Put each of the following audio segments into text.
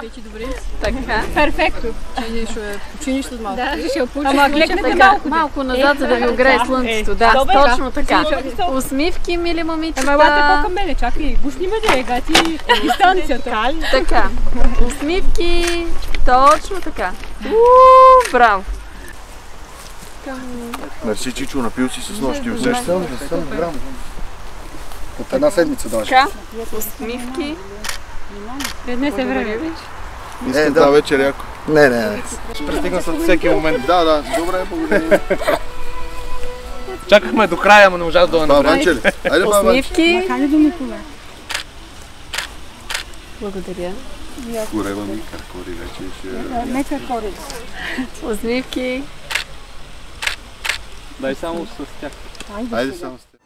Вече добре. Така. Перфектно. Ще починиш след малко. Да, ще опучим. Ама гледнете малко назад, за да ви огрее слънцето. Да, точно така. Усмивки, мили момичета. Ама елате по-към мене, чакай. Го снимате, гати дистанцията. Така. Усмивки. Точно така. Браво. Мерси, Чичо, напил си с нощи, усещам. От една седмица даже. Така. Усмивки. Днес е време. Искам тази вечер яко. Не. Ще пристигна след всеки момент. Да. Добре, благодаря. Чакахме до края, но не можах да дойда на време. Бабанче ли? Айде, бабанче. Усмивки. Хайде да ми това. Благодаря. Корева ми каркори вече ще... Не каркори. Усмивки. Дай само с тях. Айде само с теб.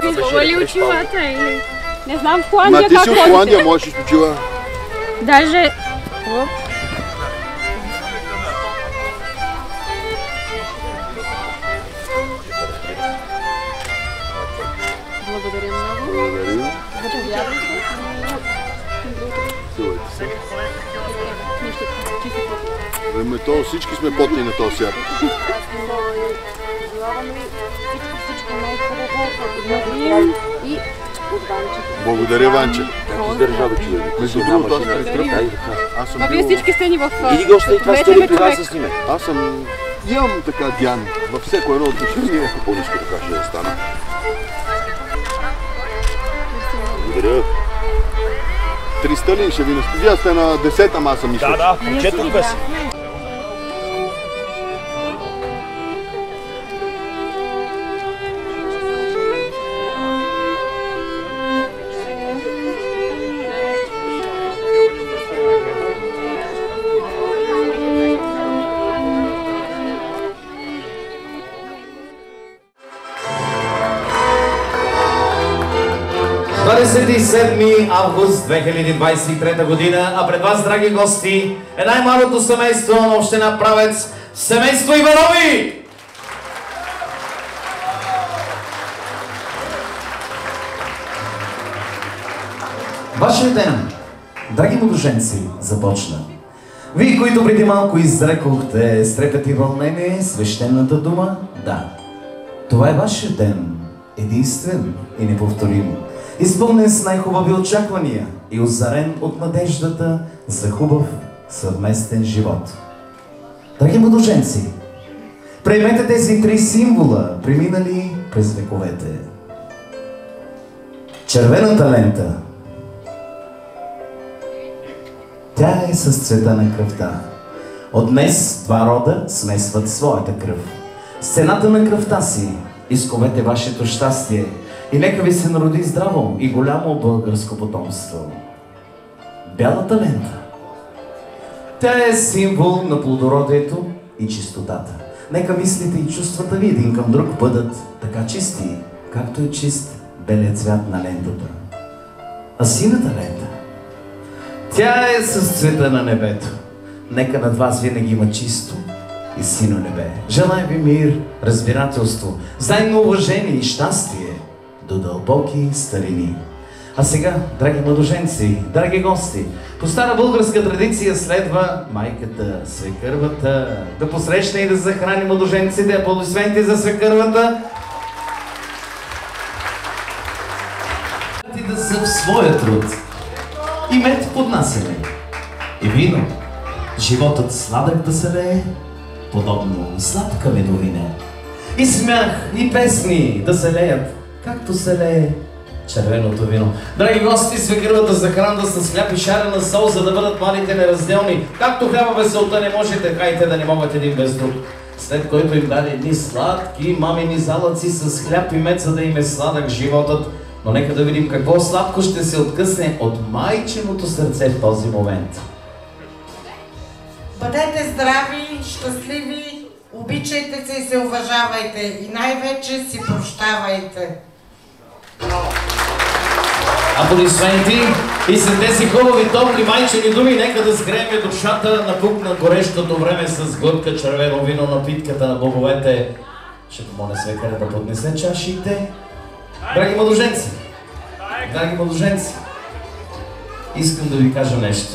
Изболи очилата или... Не знам в Холандия Ма ти как си от ходите. Холандия, можеш изпочива. Даже... Благодаря много. Благодаря. Заповядайте. Сувайте се. То всички сме потни на този свят. Благодаря, Ванче. Между другото, аз съм А вие всички сте ни в... Иди го още и това стори при вас с ними. Аз съм... Имам така Диан във всеко едно отношение. По-ниско така ще да стана. Благодаря. 300 ли ще ви настъпи? Вие сте на 10-та маса, мисля. Да, четох без. Август 2023 година, а пред вас, драги гости, е най-малото семейство на община Правец, семейство Иванови! Вашият ден, драги младоженци, започна. Вие, които преди малко изрекохте с трепет и вълнение свещената дума, да, това е вашият ден, единствен и неповторим. Изпълнен с най-хубави очаквания и озарен от надеждата за хубав съвместен живот. Драги младоженци, приемете тези три символа, преминали през вековете. Червената лента. Тя е с цвета на кръвта. От днес два рода смесват своята кръв. С цената на кръвта си изковете вашето щастие и нека ви се народи здраво и голямо българско потомство. Бялата лента. Тя е символ на плодородието и чистотата. Нека мислите и чувствата ви един към друг бъдат така чисти, както е чист белият цвят на лентата. А синята лента. Тя е с цвета на небето. Нека над вас винаги има чисто и сино небе. Желаем ви мир, разбирателство, взаимно уважение и щастие до дълбоки старини. А сега, драги младоженци, драги гости, по стара българска традиция следва майката, свекървата, да посрещне и да захрани младоженците. Аплодисменти за свекървата. И да са в своя труд. И мед поднасяне. И вино. Животът сладък да се лее, подобно сладка медовина. И смях, и песни да се леят, както се лее червеното вино. Драги гости, свекървата захранва с хляб и шарена сол, за да бъдат младите неразделни. Както хляба без солта не може, така и те да не могат един без друг. След който им даде едни сладки мамини залъци с хляб и мед, за да им е сладък животът. Но нека да видим какво сладко ще се откъсне от майчиното сърце в този момент. Бъдете здрави, щастливи, обичайте се и се уважавайте и най-вече си прощавайте. Аплодисменти и след тези хубави топли майчени думи, нека да сгреме душата напук на горещото време с глътка червено вино, напитката на боговете. Ще помоля свекаря да поднесе чашите. Драги младоженци, искам да ви кажа нещо.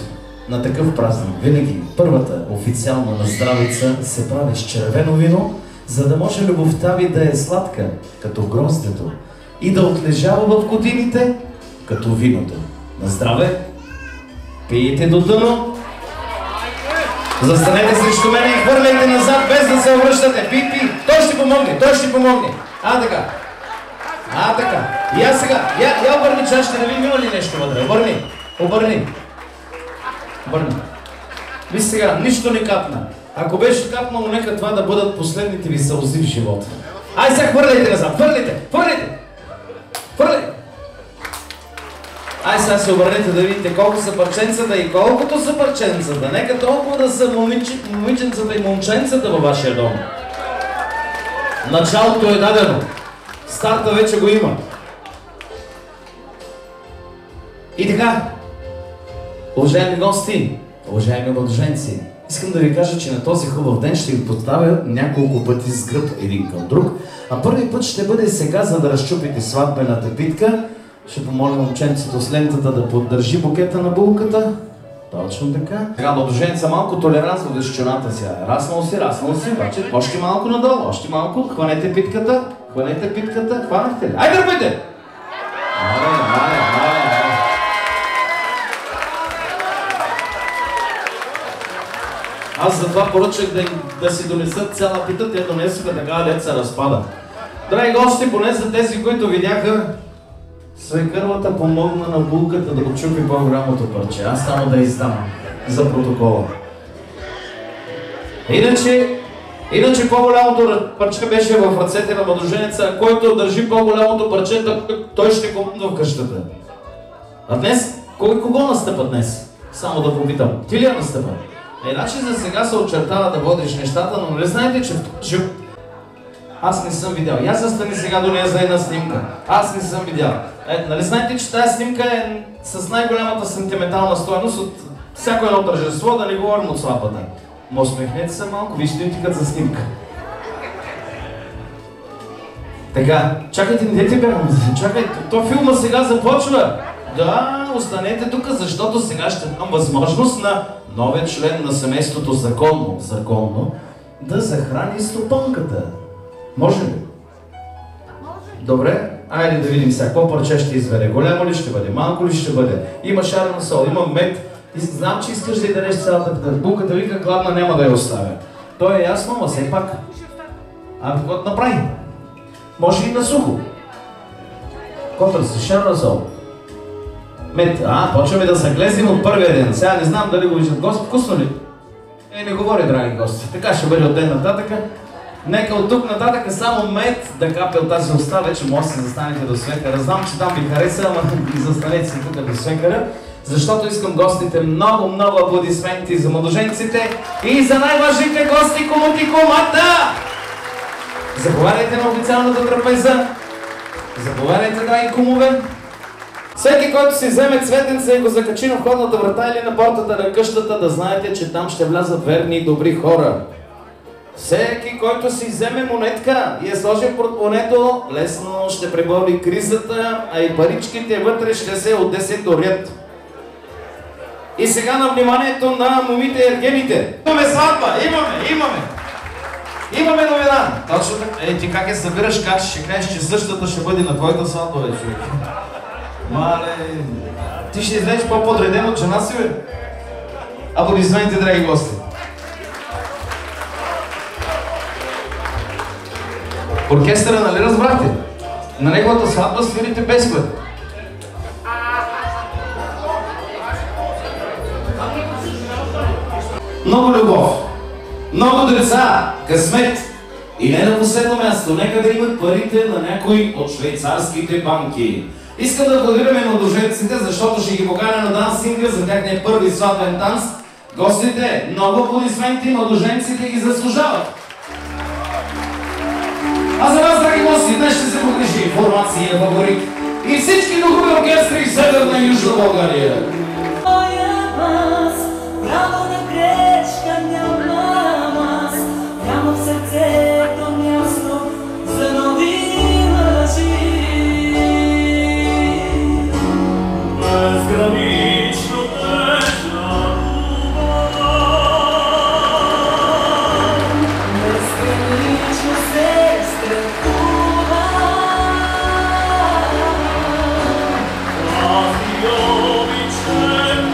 На такъв празник винаги първата официална наздравица се прави с червено вино, за да може любовта ви да е сладка, като гроздето, и да отлежава в годините, като виното. На здраве! Пиете до дъно! Застанете срещу мене и хвърляйте назад, без да се обръщате. Пи! Той ще помогне! Така. И аз сега, я обърни чашите, да видим има ли нещо вътре. Обърни. Виж сега, нищо не капна. Ако беше капнало, нека това да бъдат последните ви сълзи в живота. Ай сега хвърляйте назад, хвърляйте! Ай сега се обърнете да видите колко са парченцата и колкото са парченцата. Нека толкова да са момиченцата и момченцата във вашия дом. Началото е дадено. Старта вече го има. И така, уважаеми гости, уважаеми младоженци, искам да ви кажа, че на този хубав ден ще ви поставя няколко пъти с гръб един към друг, а първи път ще бъде сега, за да разчупите сватбената битка. Ще помоля момченцето с лентата да поддържи букета на булката. Точно така. Сега младоженца малко толеранс в дъщуната си. Раснал си, обаче още малко надолу, още малко. Хванете питката, хванахте ли? Ай, дърпайте! Мале. Аз затова поръчах да си донесат цяла пита, те донесоха така, дет се разпада. Драги гости, поне за тези, които видяха, свекървата помогна на булката да отчупи по-голямото парче. Аз само да издам за протокола. Иначе по-голямото парче беше в ръцете на младоженеца, който държи по-голямото парче, той ще командва в къщата. А днес? Кого настъпа днес? Само да попитам. Ти ли я настъпа? Иначе за сега се очертава да водиш нещата, но не знаете, че аз не съм видял. Я застани сега до нея за една снимка. Аз не съм видял. Нали знаете, че тази снимка е с най-голямата сантиментална стойност от всяко едно тържество, да не говорим от сватбата. Усмихнете се малко, вие стоите като за снимка. Така, чакайте, не те бягам, чакайте, то филма сега започва. Да, останете тук, защото сега ще дам възможност на новия член на семейството законно, да захрани стопанката. Може ли? Добре, айде да видим сега, какво парче ще изведе. Голямо ли ще бъде, малко ли ще бъде? Има шарена сол, има мед. Знам, че искаш да й дадеш цялата пита. Булката вика, гладна няма да я оставя. То е ясно, ама все пак. Ами какво направи? Може и на сухо. Котър си, шарена сол. Мед, почваме да се глезим от първия ден. Сега не знам дали го виждат гости. Вкусно ли? Не говори, драги гости. Така ще бъде от ден нататък. Нека от тук нататък само мед да капе от тази уста, вече може да се застанете до свекара. Знам, че там ви хареса, ама застанете си тук до свекара, защото искам гостите много аплодисменти за младоженците и за най-важните гости, кумът и кумата! Заповядайте на официалната трапеза. Заповядайте, драги кумове. Всеки, който си вземе цветенца и го закачи на входната врата или на портата на къщата, да знаете, че там ще влязат верни и добри хора. Всеки, който си вземе монетка и я сложи в портмонето, лесно ще пребори кризата, а и паричките вътре ще се от 10 до ред. И сега на вниманието на момите и ергените. Имаме сватба! Имаме новина! Точно така. Ти как я събираш, как ще кажеш, че същата ще бъде на твоята сватба, бе, човек? Мале... Ти ще излезеш по-подреден от жена си, бе? Аплодисменти, драги гости! Оркестъра, нали разбрахте? На неговата сватба свирите песни. Много любов, много деца, късмет и не на последно място, нека да имат парите на някой от швейцарските банки. Искам да благодарим младоженците, защото ще ги поканя на дансинга за тяхния първи сватбен танц. Гостите, много аплодисменти, младоженците ги заслужават. А за вас, драги гости, днес ще се погрижи информация фаворит. и всички духови оркестри в Северна и Южна България. Право на грешка нямам аз, няма в сърцето място за нови лъжи. Безгранично тежна любов, безгранично се страхува. Аз ти обичам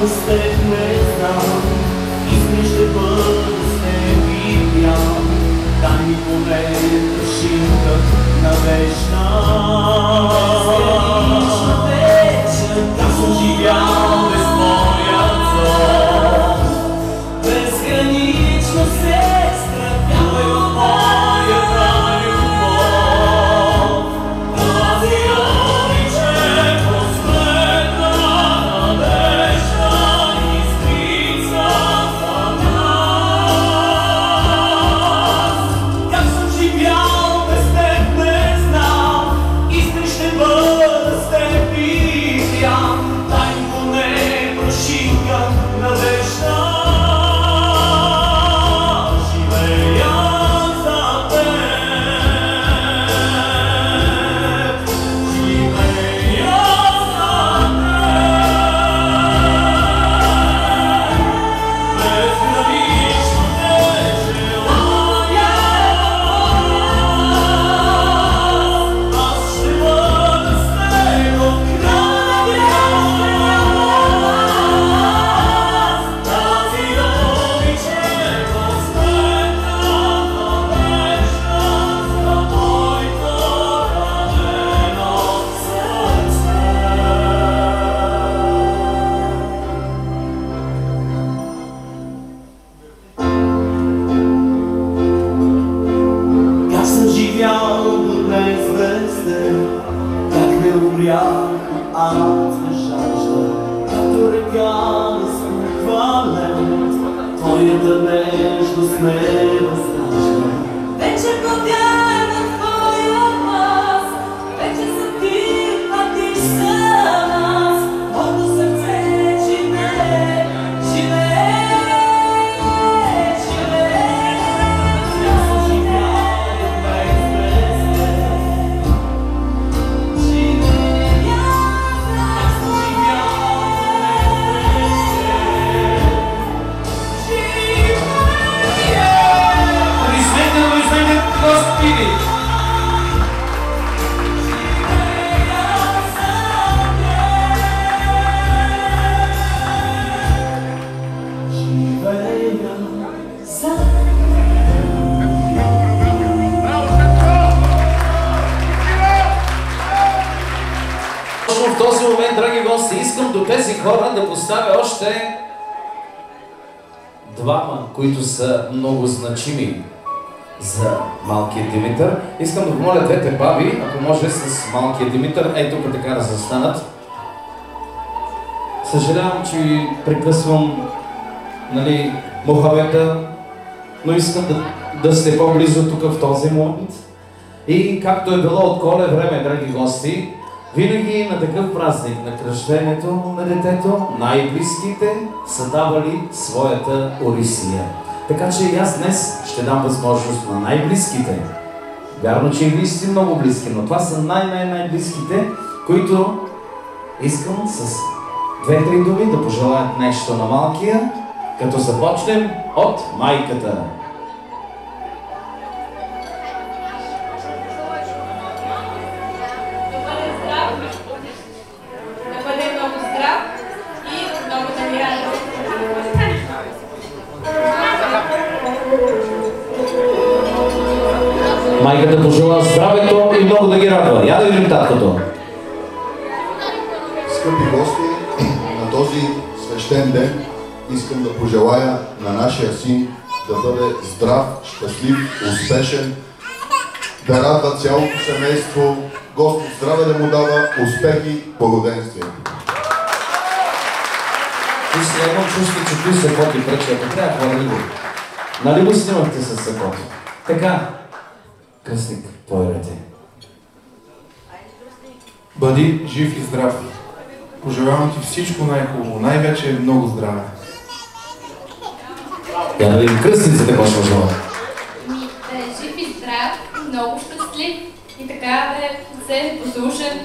без теб не знам, искам ще бъда с теб и пиян, дай ми поне прашинка на вечна. Безгранична вечен, как съм живял без моя зор, безгранично се страдява в моя любов. Тази обича последна надежда, искрица за нас. Как съм живял без теб не знам, искрен ще бъда с теб и пиян, дай ми поне прошинка надежда. Живея за теб, живея за теб, безгранично те желая. Аз ще бъда с теб до края. Тази обич е последна надежда за моето ранено сърце. Как съм живял до днес без теб, как не умрях аз на жажда, като река на смъртвален, твоята нежност ме възражда. Вече повярвам в твоя глас, вече съм ти, а ти съм аз, моето сърце живее, живее, живее. Как съм живял без теб, живея, как съм живял без теб, живея. Аплодисменти, Господи! Точно в този момент, драги гости, искам до тези хора да поставя още двама, които са много значими за малкия Димитър. Искам да помоля двете баби, ако може с малкия Димитър, ей тук така да застанат. Съжалявам, че ви прекъсвам, нали, мухабета, но искам да сте по-близо тук в този момент. И както е било от коле време, драги гости, винаги на такъв празник на кръщението на детето, най-близките са давали своята орисия. Така че и аз днес ще дам възможност на най-близките. Вярно, че и вие сте много близки, но това са най-близките, които искам с две-три думи да пожелаят нещо на малкия, като започнем от майката. Майката пожела здравето и много да ги радва. Я да видим таткото. Скъпи гости, на този свещен ден искам да пожелая на нашия син да бъде здрав, щастлив, успешен, да радва цялото семейство, Господ здраве да му дава, успехи, благоденствие. И сега имам чувство, че той Сакото и пречи, ако трябва, хвали го. Нали го снимахте с Сакото? Така, кръстник, твой ред е. Бъди жив и здрав. Пожелавам ти всичко най-хубаво, най-вече много здраве. Я да видим кръстниците, какво ще пожелава. Да е жив и здрав, много щастлив и така да се послушен,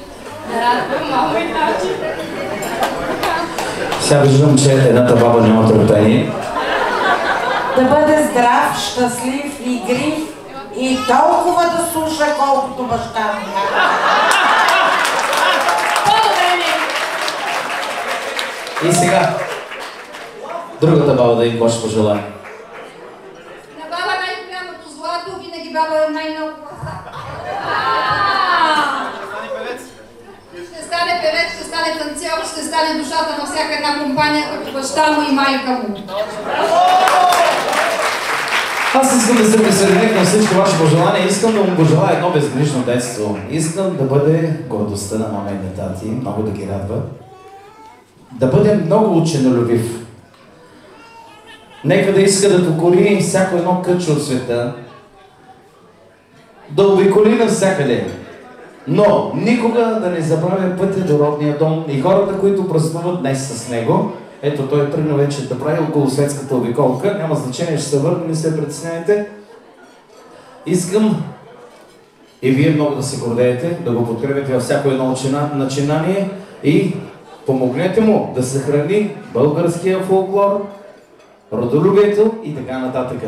да радва мама и тати. Сега виждам, че едната баба няма търпение. Да бъде здрав, щастлив, игрив и толкова да слуша, колкото баща ми. И сега, другата баба да им какво ще пожелая. На баба най-голямото злато, винаги баба най-много гласа. Ще стане певец, ще стане танцор, ще стане душата на всяка една компания, като баща му и майка му. Аз искам да се присъединя към всички ваши пожелания. Искам да му пожелая едно безгрижно детство. Искам да бъде гордостта на мама и на тати, много да ги радва. Да бъде много ученолюбив. Нека да иска да покори всяко едно кътче от света. Да обиколи навсякъде. Но никога да не забравя пътя до родния дом и хората, които празнуват днес с него. Ето, той е тръгнал вече да прави около светската обиколка. Няма значение, ще се върне, не се притесняйте. Искам и вие много да се гордеете, да го подкрепите във всяко едно начинание и помогнете му да съхрани българския фолклор, родолюбието и така нататък.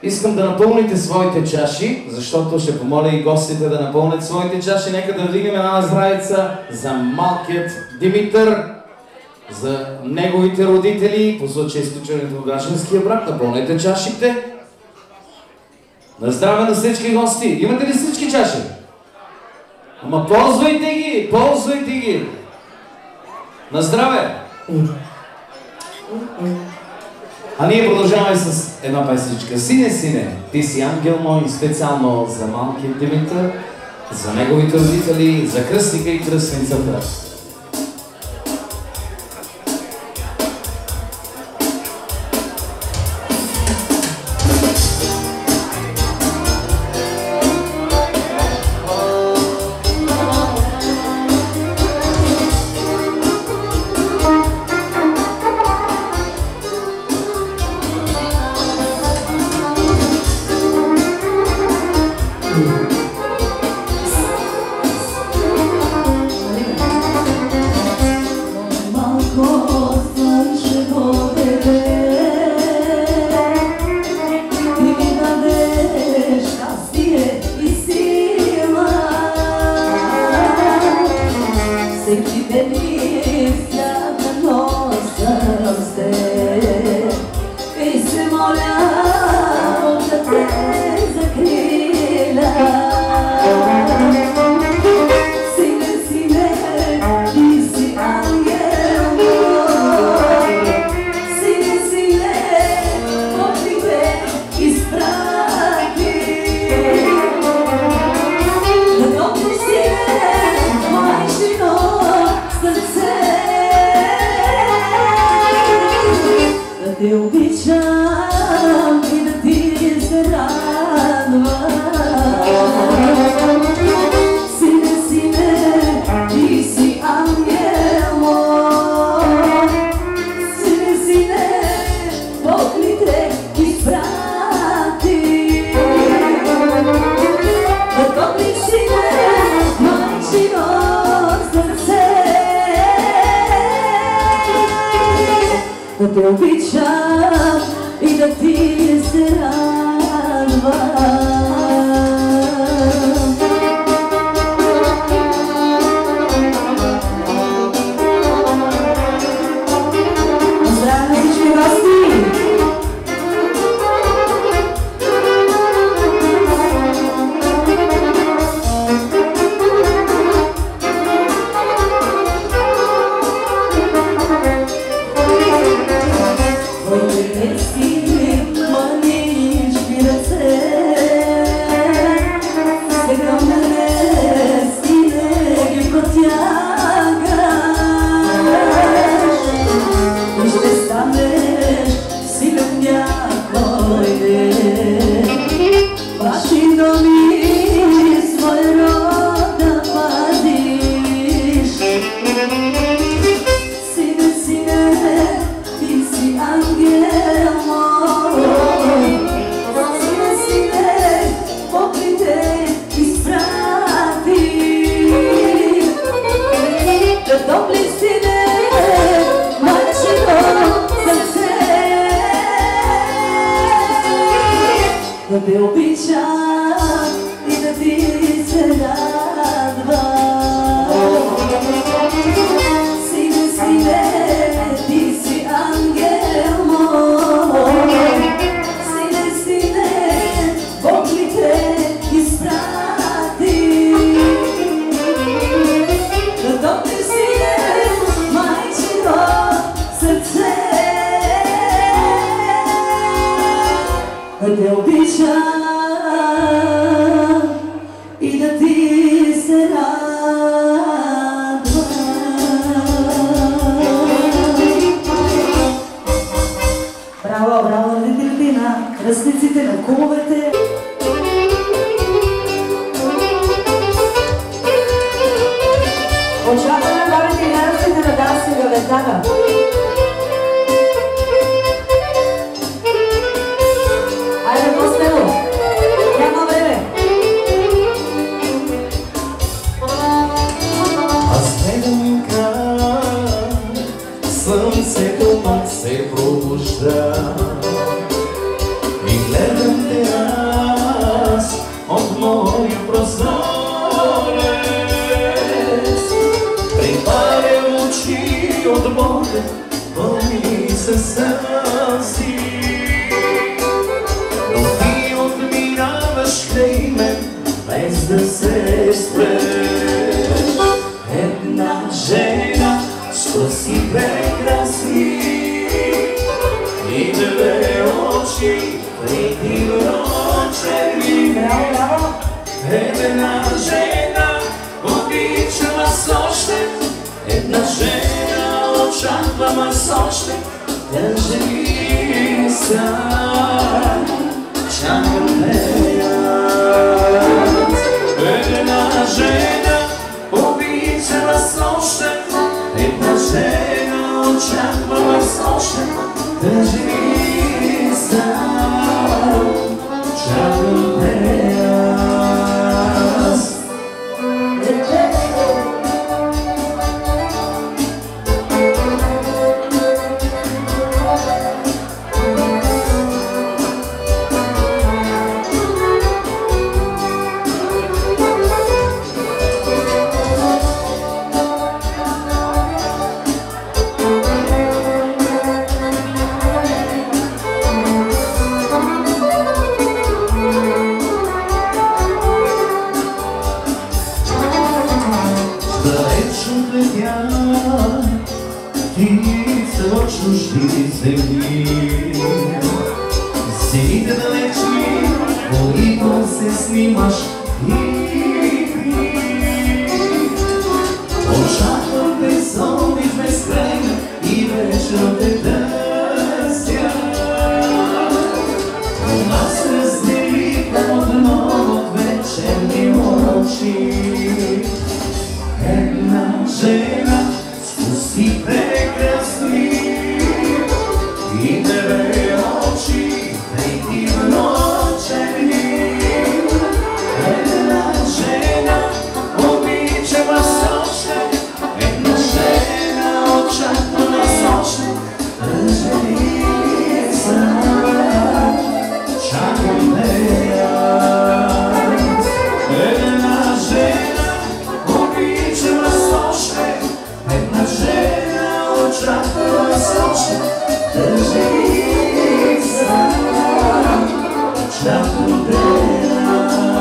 Искам да напълните своите чаши, защото ще помоля и гостите да напълнят своите чаши. Нека да вдигнем една здравица за малкият Димитър, за неговите родители, по случай изключването от гражданския брак. Напълнете чашите. На здраве на всички гости. Имате ли всички чаши? Ама ползвайте ги! Ползвайте ги! На здраве! А ние продължаваме с една песничка. Сине, сине, ти си ангел мой, специално за малкият Димитър, за неговите родители, за кръстника и кръстницата.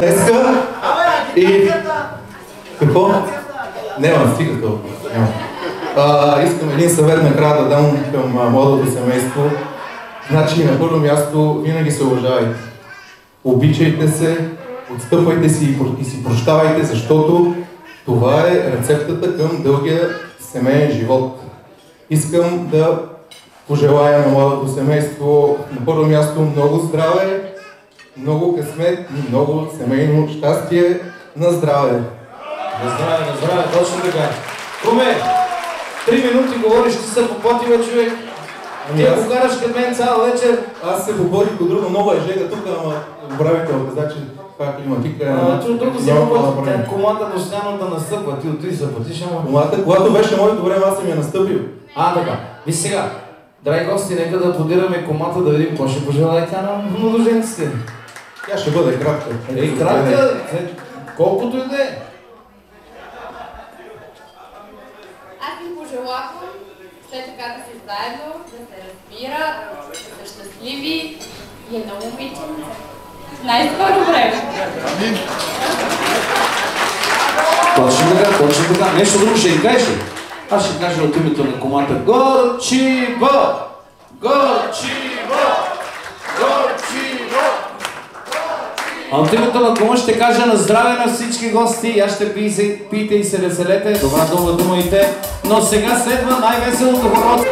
Днеска и... Какво? Няма, стига толкова. Искам един съвет накрая да дам към младото семейство. Значи на първо място винаги се уважавайте. Обичайте се, отстъпвайте си и си прощавайте, защото това е рецептата към дългия семейен живот. Искам да пожелая на младото семейство на първо място много здраве, много късмет и много семейно щастие. На здраве! На здраве, точно така. Куме, 3 минути говориш, ти се попоти, бе, човек. Ти го караш към мен цяла вечер. Аз се поборих от друго, много е жега тук, ама управител каза, че това климатика... Ти от друго си попоти, комата постоянно да настъпва, ти от три запътиш, ама... Комата, когато беше моето време, аз съм я настъпил. Така. Виж сега, драги гости, нека да аплодираме комата, да видим какво ще пожелае тя на младоженците. Тя ще бъде кратка. Кратка, колкото и да е. Аз ви пожелавам след така да се заедно, да се разбира, да са щастливи и едно момиченце. Най-скоро време. Точно така. Нещо друго ще им кажеш ли? Аз ще кажа от името на комата Горчиво! Горчиво! Горчиво! А от името на кома ще кажа на здраве на всички гости. Аз ще пийте и се веселете. Добра дума думайте. Но сега следва най-веселото хорото.